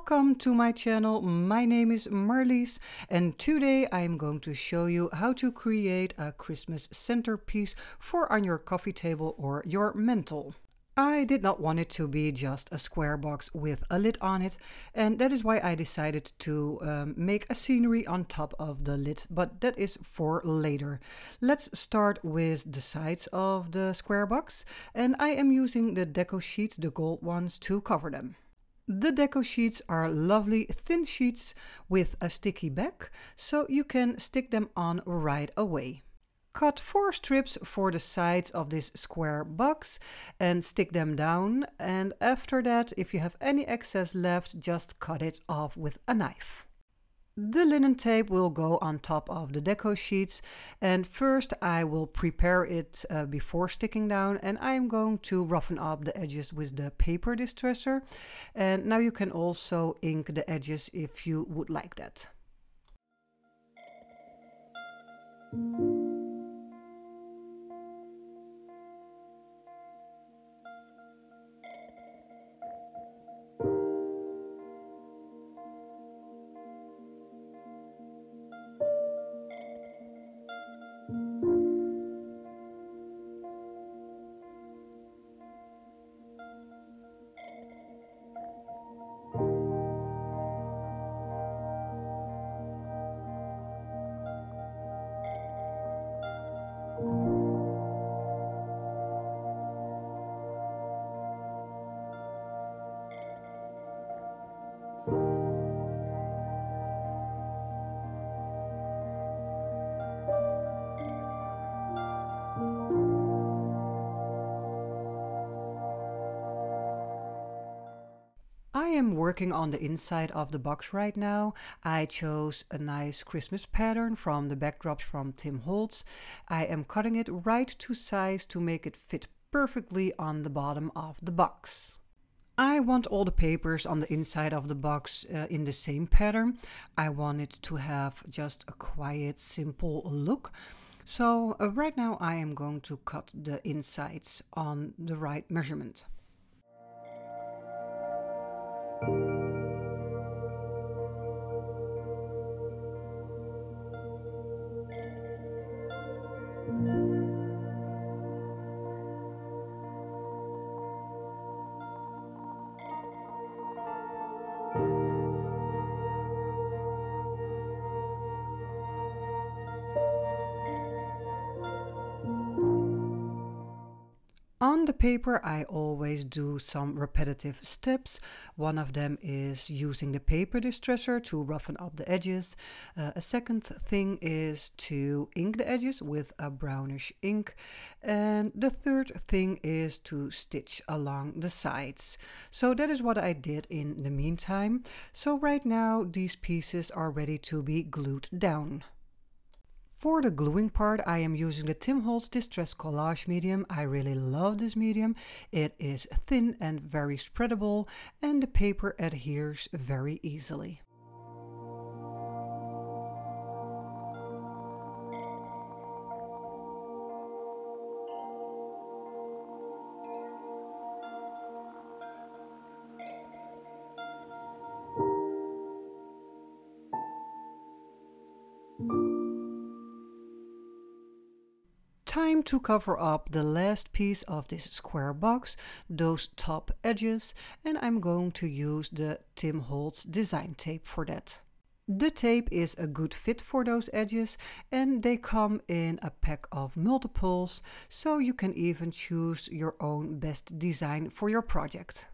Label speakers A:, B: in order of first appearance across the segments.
A: Welcome to my channel. My name is Marlies and today I'm going to show you how to create a Christmas centerpiece for on your coffee table or your mantle. I did not want it to be just a square box with a lid on it, and that is why I decided to make a scenery on top of the lid, but that is for later. Let's start with the sides of the square box, and I am using the deco sheets, the gold ones, to cover them. The deco sheets are lovely thin sheets with a sticky back, so you can stick them on right away. Cut 4 strips for the sides of this square box and stick them down, and after that, if you have any excess left, just cut it off with a knife. The linen tape will go on top of the deco sheets, and first I will prepare it before sticking down, and I'm going to roughen up the edges with the paper distresser, and now you can also ink the edges if you would like that. I am working on the inside of the box right now. I chose a nice Christmas pattern from the backdrops from Holtz. I am cutting it right to size to make it fit perfectly on the bottom of the box. I want all the papers on the inside of the box in the same pattern. I want it to have just a quiet, simple look. So right now I am going to cut the insides on the right measurement. On the paper, I always do some repetitive steps. One of them is using the paper distresser to roughen up the edges. A second thing is to ink the edges with a brownish ink. And the third thing is to stitch along the sides. So that is what I did in the meantime. So right now, these pieces are ready to be glued down. For the gluing part, I am using the Holtz Distress Collage medium. I really love this medium. It is thin and very spreadable, and the paper adheres very easily. Time to cover up the last piece of this square box, those top edges, and I'm going to use the Holtz design tape for that. The tape is a good fit for those edges, and they come in a pack of multiples, so you can even choose your own best design for your project.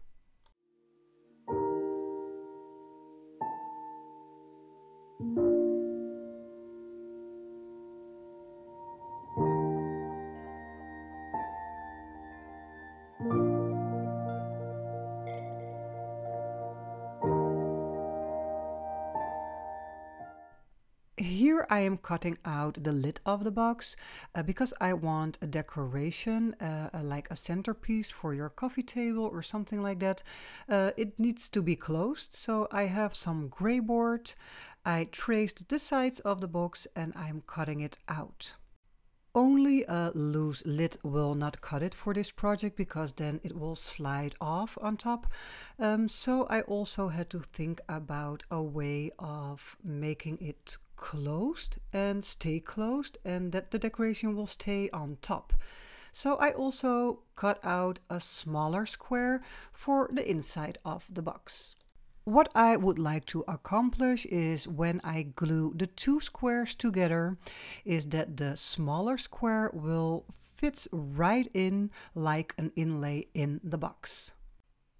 A: Here I am cutting out the lid of the box because I want a decoration, like a centerpiece for your coffee table or something like that. It needs to be closed, so I have some gray board. I traced the sides of the box and I'm cutting it out. Only a loose lid will not cut it for this project because then it will slide off on top. So I also had to think about a way of making it closed and stay closed, and that the decoration will stay on top. So I also cut out a smaller square for the inside of the box. What I would like to accomplish is, when I glue the two squares together, is that the smaller square will fit right in like an inlay in the box.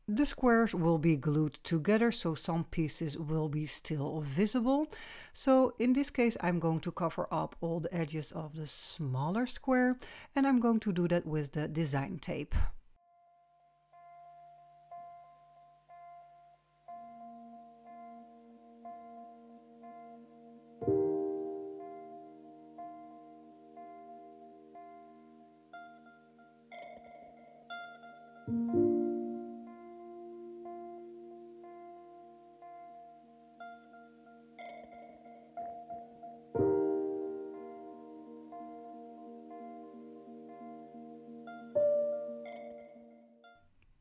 A: The squares will be glued together, so some pieces will be still visible. So in this case, I'm going to cover up all the edges of the smaller square, and I'm going to do that with the design tape.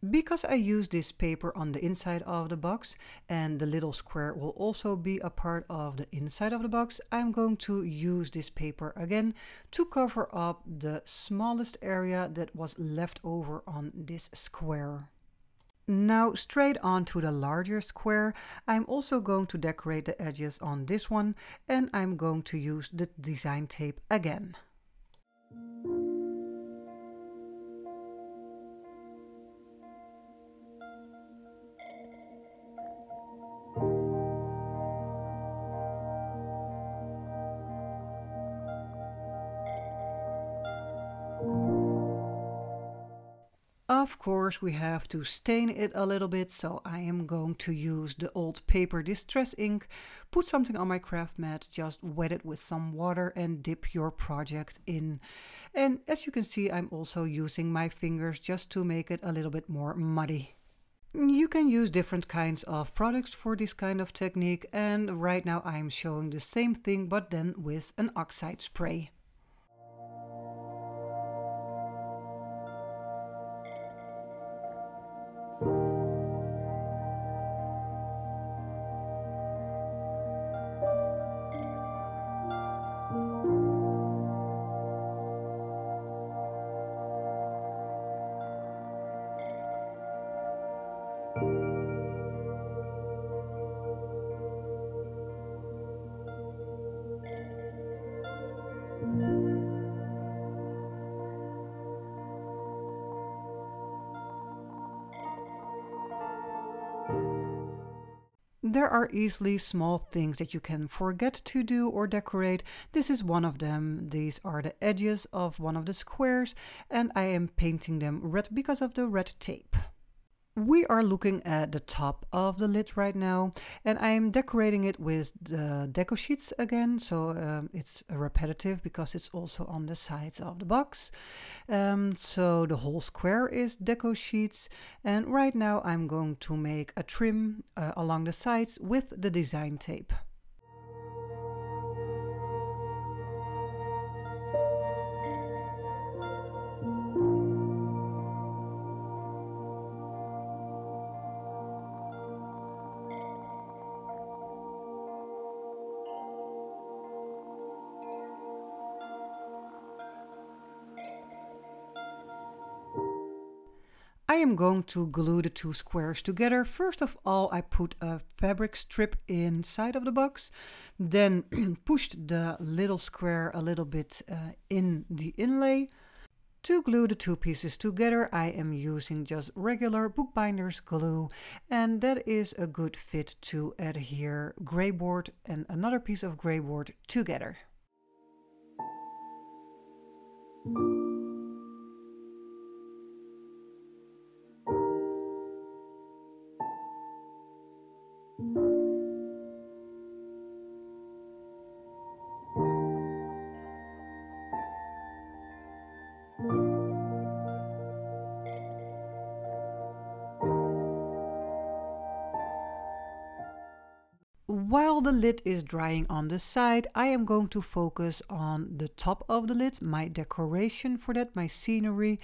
A: Because I use this paper on the inside of the box and the little square will also be a part of the inside of the box, I'm going to use this paper again to cover up the smallest area that was left over on this square. Now straight on to the larger square, I'm also going to decorate the edges on this one, and I'm going to use the design tape again. Of course, we have to stain it a little bit, so I am going to use the old paper distress ink, put something on my craft mat, just wet it with some water and dip your project in. And as you can see, I'm also using my fingers just to make it a little bit more muddy. You can use different kinds of products for this kind of technique, and right now I'm showing the same thing but then with an oxide spray. There are easily small things that you can forget to do or decorate. This is one of them. These are the edges of one of the squares, and I am painting them red because of the red tape. We are looking at the top of the lid right now, and I am decorating it with the deco sheets again, so it's repetitive because it's also on the sides of the box. So the whole square is deco sheets, and right now I'm going to make a trim along the sides with the design tape. I am going to glue the two squares together. First of all, I put a fabric strip inside of the box, then pushed the little square a little bit in the inlay. To glue the two pieces together, I am using just regular bookbinder's glue, and that is a good fit to adhere gray board and another piece of gray board together. While the lid is drying on the side, I am going to focus on the top of the lid, my decoration for that, my scenery.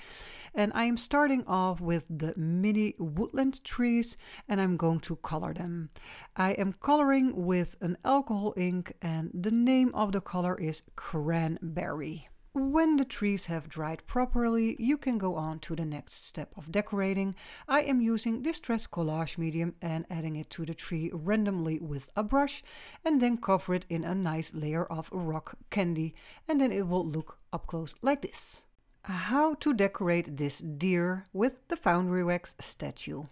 A: And I am starting off with the mini woodland trees and I'm going to color them. I am coloring with an alcohol ink and the name of the color is Cranberry. When the trees have dried properly, you can go on to the next step of decorating. I am using Distress Collage medium and adding it to the tree randomly with a brush and then cover it in a nice layer of rock candy and then it will look up close like this. How to decorate this deer with the Foundry Wax statue.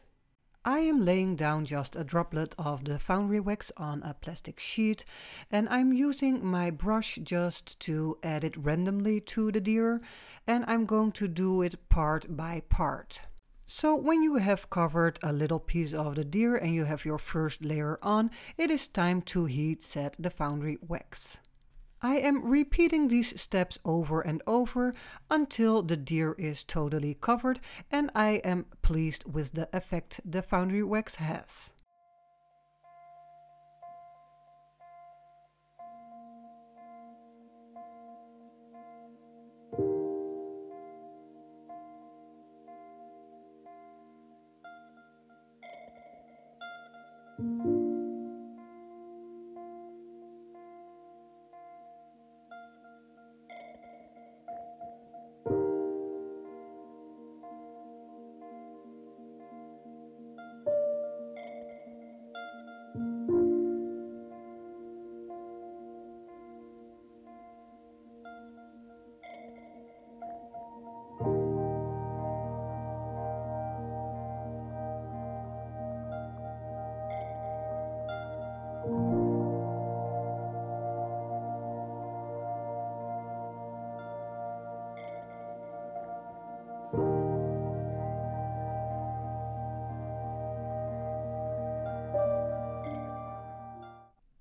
A: I am laying down just a droplet of the Foundry Wax on a plastic sheet and I'm using my brush just to add it randomly to the deer and I'm going to do it part by part. So when you have covered a little piece of the deer and you have your first layer on, it is time to heat set the Foundry Wax. I am repeating these steps over and over until the deer is totally covered and I am pleased with the effect the Foundry Wax has.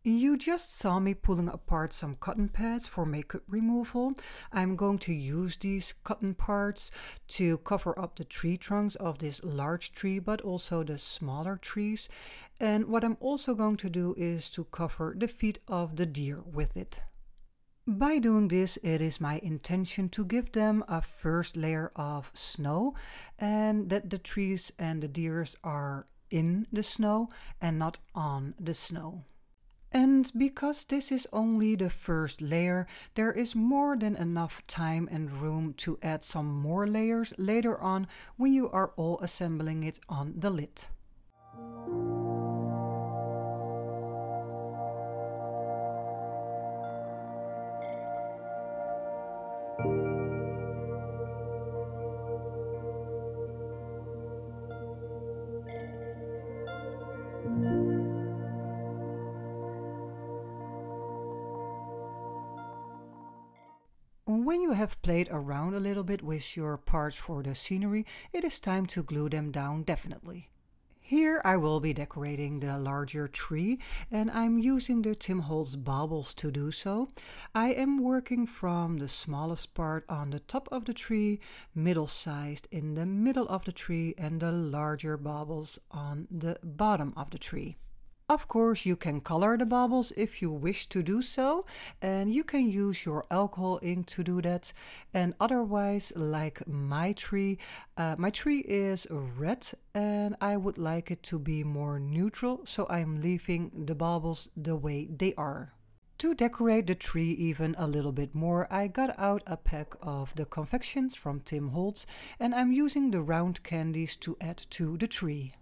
A: You just saw me pulling apart some cotton pads for makeup removal. I'm going to use these cotton parts to cover up the tree trunks of this large tree, but also the smaller trees. And what I'm also going to do is to cover the feet of the deer with it. By doing this, it is my intention to give them a first layer of snow and that the trees and the deers are in the snow and not on the snow. And because this is only the first layer, there is more than enough time and room to add some more layers later on when you are all assembling it on the lid. When you have played around a little bit with your parts for the scenery, it is time to glue them down definitely. Here I will be decorating the larger tree and I'm using the Tim Holtz baubles to do so. I am working from the smallest part on the top of the tree, middle-sized in the middle of the tree and the larger baubles on the bottom of the tree. Of course, you can color the baubles if you wish to do so, and you can use your alcohol ink to do that. And otherwise, like my tree is red and I would like it to be more neutral, so I'm leaving the baubles the way they are. To decorate the tree even a little bit more, I got out a pack of the confections from Tim Holtz and I'm using the round candies to add to the tree.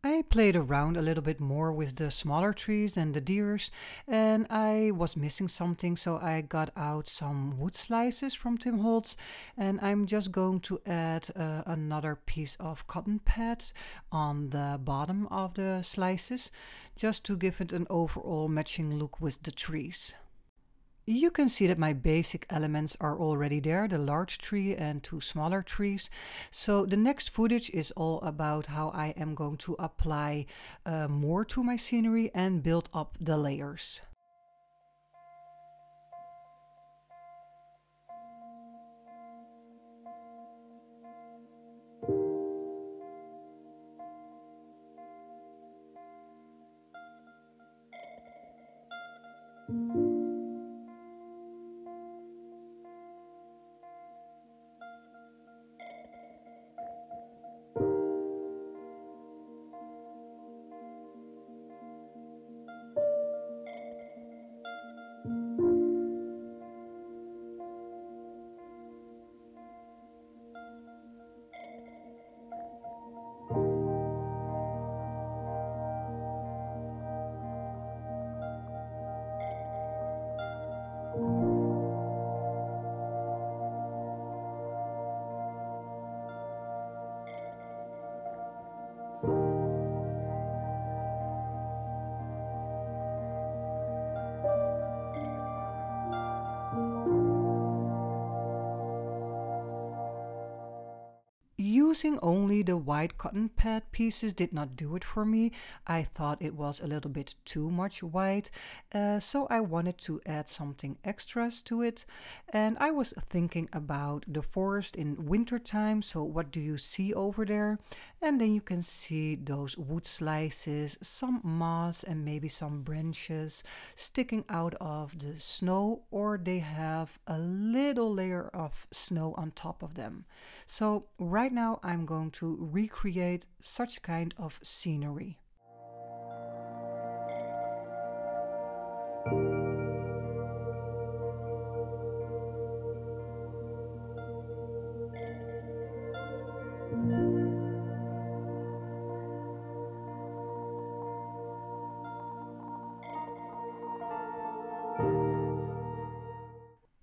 A: I played around a little bit more with the smaller trees and the deers, and I was missing something, so I got out some wood slices from Tim Holtz and I'm just going to add another piece of cotton pad on the bottom of the slices just to give it an overall matching look with the trees. You can see that my basic elements are already there, the large tree and two smaller trees. So the next footage is all about how I am going to apply more to my scenery and build up the layers. Using only the white cotton pad pieces did not do it for me. I thought it was a little bit too much white, so I wanted to add something extras to it. And I was thinking about the forest in winter time. So what do you see over there? And then you can see those wood slices, some moss and maybe some branches sticking out of the snow, or they have a little layer of snow on top of them. So right now I'm going to recreate such kind of scenery.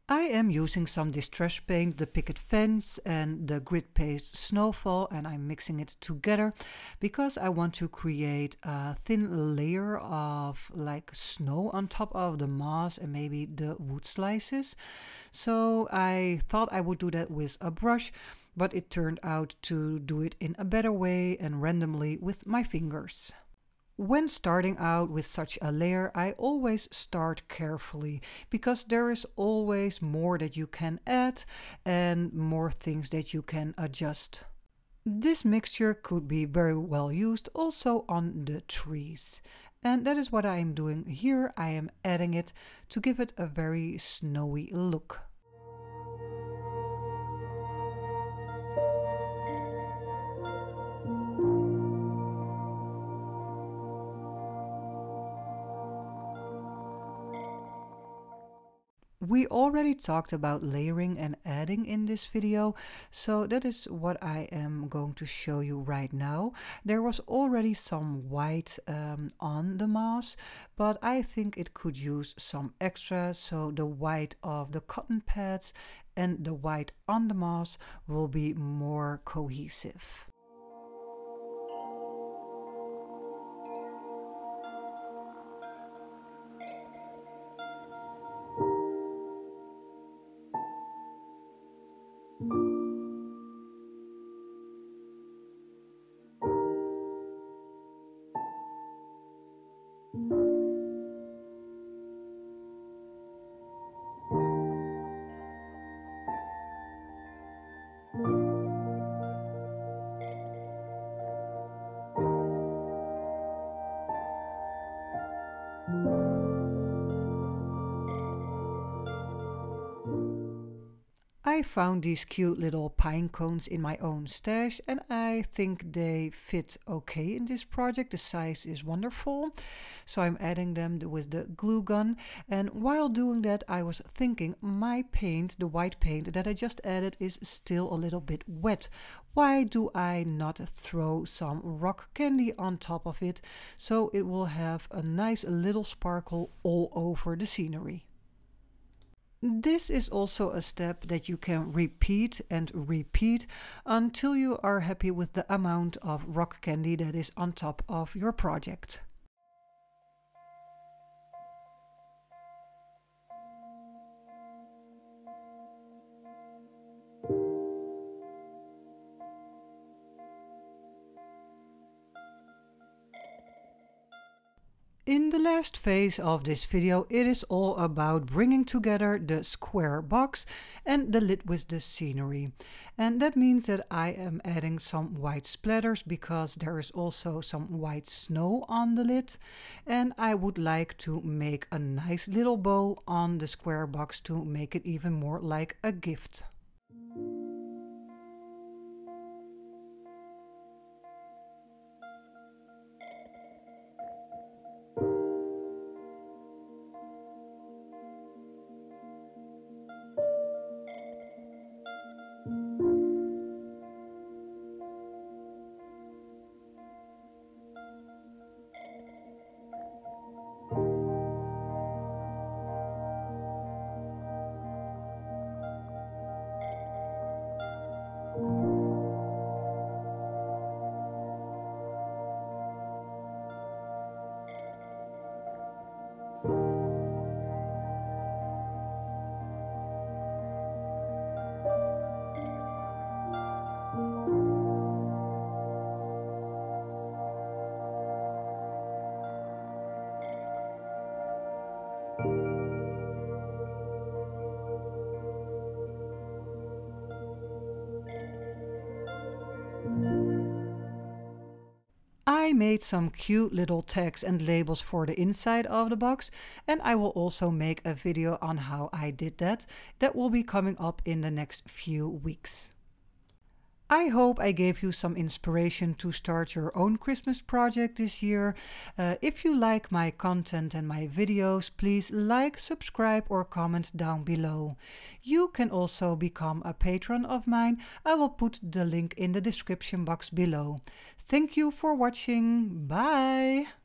A: I am using some distress paint, the picket fence and the grit paste Snowfall, and I'm mixing it together because I want to create a thin layer of like snow on top of the moss and maybe the wood slices. So I thought I would do that with a brush, but it turned out to do it in a better way and randomly with my fingers. When starting out with such a layer, I always start carefully because there is always more that you can add and more things that you can adjust. This mixture could be very well used also on the trees. And that is what I am doing here. I am adding it to give it a very snowy look. We already talked about layering and adding in this video, so that is what I am going to show you right now. There was already some white on the moss, but I think it could use some extra, so the white of the cotton pads and the white on the moss will be more cohesive. I found these cute little pine cones in my own stash and I think they fit okay in this project. The size is wonderful. So I'm adding them with the glue gun, and while doing that I was thinking my paint, the white paint that I just added, is still a little bit wet. Why do I not throw some rock candy on top of it so it will have a nice little sparkle all over the scenery? This is also a step that you can repeat and repeat until you are happy with the amount of rock candy that is on top of your project. last phase of this video, it is all about bringing together the square box and the lid with the scenery. And that means that I am adding some white splatters because there is also some white snow on the lid. And I would like to make a nice little bow on the square box to make it even more like a gift. I made some cute little tags and labels for the inside of the box, and I will also make a video on how I did that. That will be coming up in the next few weeks. I hope I gave you some inspiration to start your own Christmas project this year. If you like my content and my videos, please like, subscribe or comment down below. You can also become a patron of mine. I will put the link in the description box below. Thank you for watching. Bye!